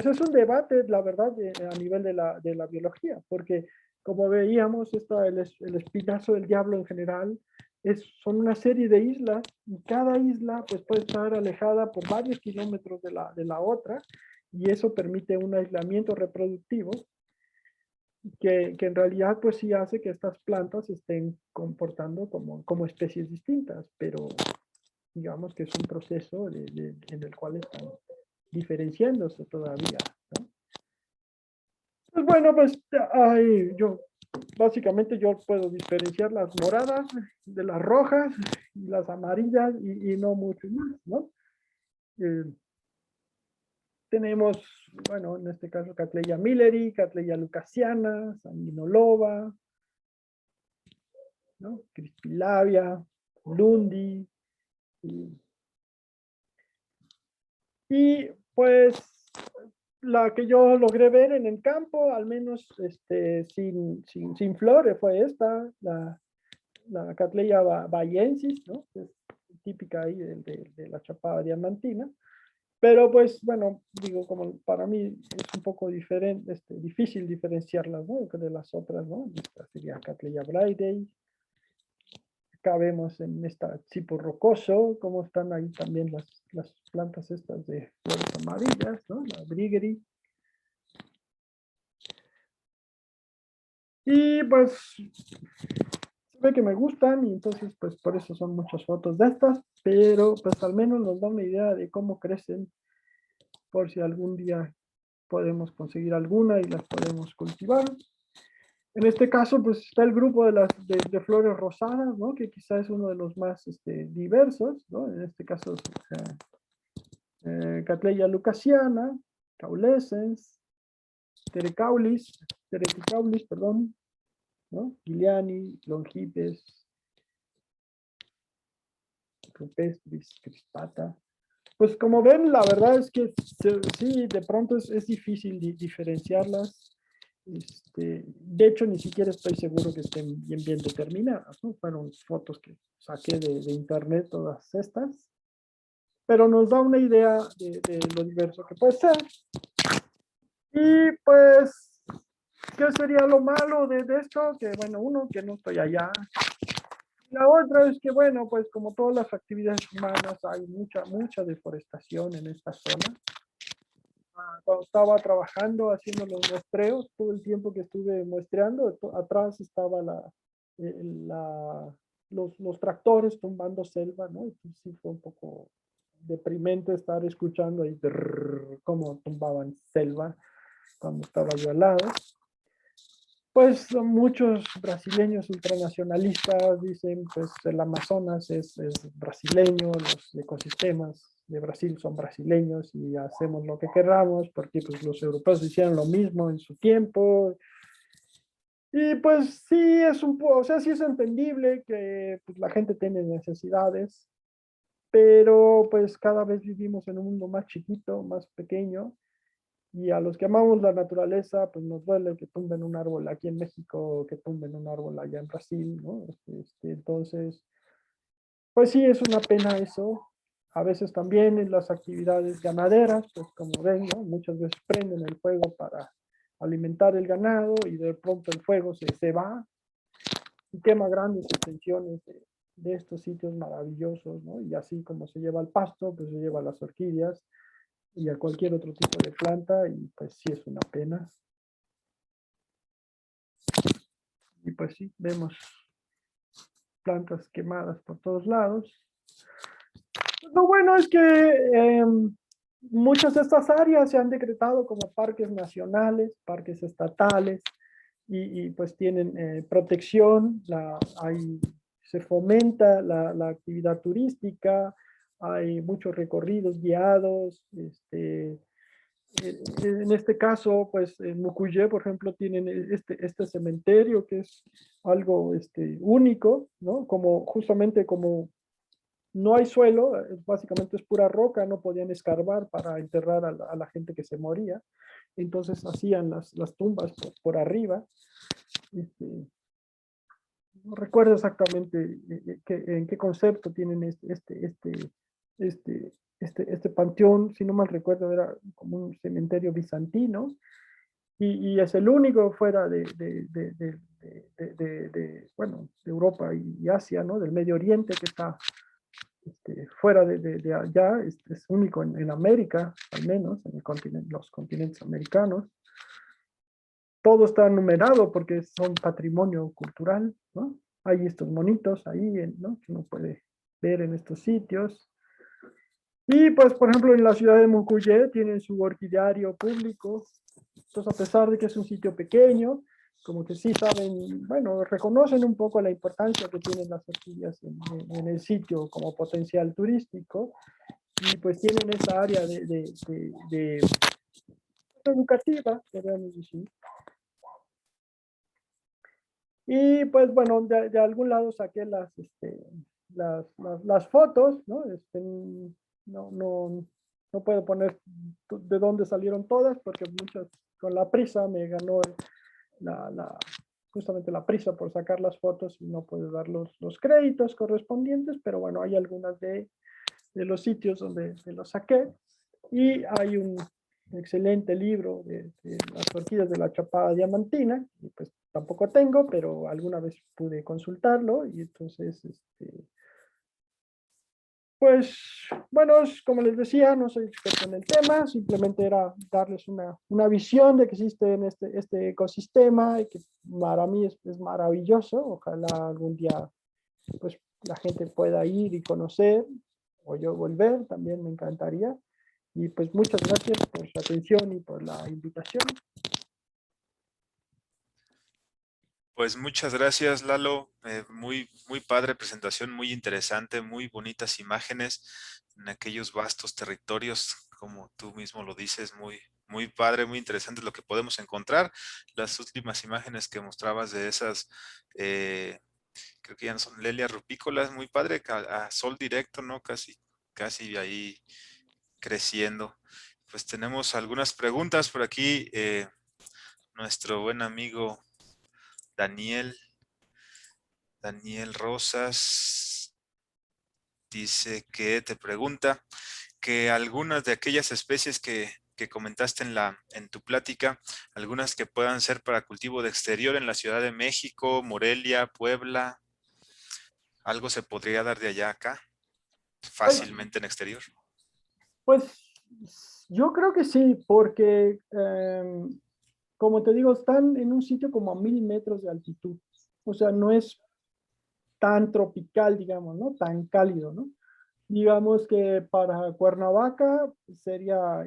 es un debate, la verdad, a nivel de la biología, porque como veíamos, el espinazo del diablo en general son una serie de islas, y cada isla pues, puede estar alejada por varios kilómetros de la otra, y eso permite un aislamiento reproductivo que en realidad pues sí hace que estas plantas se estén comportando como especies distintas, pero digamos que es un proceso en el cual están diferenciándose todavía, ¿no? Pues bueno, pues básicamente yo puedo diferenciar las moradas de las rojas y las amarillas y no mucho más, ¿no? Eh, tenemos, bueno, en este caso Cattleya milleri, Cattleya lucasiana, sanguinoloba, ¿no? Crispilabia, lundi, y pues la que yo logré ver en el campo, al menos sin flores, fue esta, la Cattleya bayensis, ¿no? Es típica ahí de la chapada diamantina. Pero pues, bueno, digo, como para mí es un poco diferente, difícil diferenciarlas, ¿no? De las otras, ¿no? Esta sería Cattleya braidei. Acá vemos en esta tipo rocoso, cómo están ahí también las plantas estas de flores amarillas, ¿no? La brigeri. Y pues se ve que me gustan y entonces pues por eso son muchas fotos de estas, pero pues al menos nos da una idea de cómo crecen por si algún día podemos conseguir alguna y las podemos cultivar. En este caso, pues está el grupo de flores rosadas, ¿no? Que quizá es uno de los más diversos, ¿no? En este caso, Cattleya lucasiana, caulescens, Terecaulis, perdón, ¿no? Giuliani, longipes, rupestris, crispata. Pues como ven, la verdad es que sí, de pronto es difícil diferenciarlas. De hecho, ni siquiera estoy seguro que estén bien determinadas, ¿no? Fueron fotos que saqué de internet todas estas, pero nos da una idea de lo diverso que puede ser. Y pues, ¿qué sería lo malo de esto? Que bueno, uno, que no estoy allá. La otra es que, bueno, pues como todas las actividades humanas, hay mucha deforestación en esta zona. Cuando estaba trabajando, haciendo los muestreos, todo el tiempo que estuve muestreando, atrás estaba los tractores tumbando selva, ¿no? Y sí fue un poco deprimente estar escuchando ahí cómo tumbaban selva cuando estaba yo al lado. Pues son muchos brasileños ultranacionalistas dicen, pues el Amazonas es brasileño, los ecosistemas de Brasil son brasileños y hacemos lo que queramos porque pues los europeos hicieron lo mismo en su tiempo. Y pues sí, es un poco, o sea, sí es entendible que pues, la gente tiene necesidades, pero pues cada vez vivimos en un mundo más chiquito, más pequeño, y a los que amamos la naturaleza, pues nos duele que tumben un árbol aquí en México, que tumben un árbol allá en Brasil, ¿no? Entonces, pues sí, es una pena eso. A veces también en las actividades ganaderas, pues como ven, ¿no? Muchas veces prenden el fuego para alimentar el ganado y de pronto el fuego se va y quema grandes extensiones de estos sitios maravillosos, ¿no? Y así como se lleva el pasto, pues se lleva las orquídeas y a cualquier otro tipo de planta y pues sí es una pena. Y pues sí, vemos plantas quemadas por todos lados. Lo bueno es que muchas de estas áreas se han decretado como parques nacionales, parques estatales, y pues tienen protección, se fomenta la actividad turística, hay muchos recorridos guiados, en este caso, pues en Mucuyé, por ejemplo, tienen este cementerio que es algo único, ¿no? Como justamente como no hay suelo, básicamente es pura roca, no podían escarbar para enterrar a la gente que se moría, entonces hacían las tumbas por arriba. Este, no recuerdo exactamente en qué concepto tienen este panteón, si no mal recuerdo, era como un cementerio bizantino, y es el único fuera bueno, de Europa y Asia, ¿no? Del Medio Oriente que está fuera de allá, es único en América, al menos, en los continentes americanos. Todo está numerado porque son patrimonio cultural, ¿no? Hay estos monitos ahí, ¿no? Que uno puede ver en estos sitios. Y pues, por ejemplo, en la ciudad de Mucuyé tienen su orquidiario público. Entonces, a pesar de que es un sitio pequeño, como que sí saben, bueno, reconocen un poco la importancia que tienen las orquídeas en el sitio como potencial turístico, y pues tienen esa área de educativa, podríamos decir. Y pues bueno, de algún lado saqué las fotos, ¿no? No puedo poner de dónde salieron todas porque muchas, con la prisa me ganó la, la, justamente la prisa por sacar las fotos y no puedo dar los créditos correspondientes, pero bueno, hay algunas de los sitios donde los saqué, y hay un excelente libro de las orquídeas de la Chapada Diamantina, y pues tampoco tengo, pero alguna vez pude consultarlo, y entonces, pues, bueno, como les decía, no soy experto en el tema, simplemente era darles una visión de que existe en este ecosistema, y que para mí es maravilloso. Ojalá algún día, pues, la gente pueda ir y conocer, o yo volver, también me encantaría. Y pues muchas gracias por su atención y por la invitación.
Pues muchas gracias, Lalo. Muy padre presentación, muy interesante, muy bonitas imágenes en aquellos vastos territorios, como tú mismo lo dices, muy padre, muy interesante lo que podemos encontrar. Las últimas imágenes que mostrabas de esas, creo que ya no son lelias rupícolas, muy padre, a sol directo, ¿no? Casi ahí creciendo. Pues tenemos algunas preguntas por aquí. Nuestro buen amigo Daniel. Daniel Rosas dice que te pregunta que algunas de aquellas especies que comentaste en tu plática, algunas que puedan ser para cultivo de exterior en la Ciudad de México, Morelia, Puebla, algo se podría dar de allá a acá
Pues,
fácilmente en exterior.
pues yo creo que sí, porque como te digo, están en un sitio como a 1000 metros de altitud. O sea, no es tan tropical, digamos, ¿no? Tan cálido, ¿no? Digamos que para Cuernavaca sería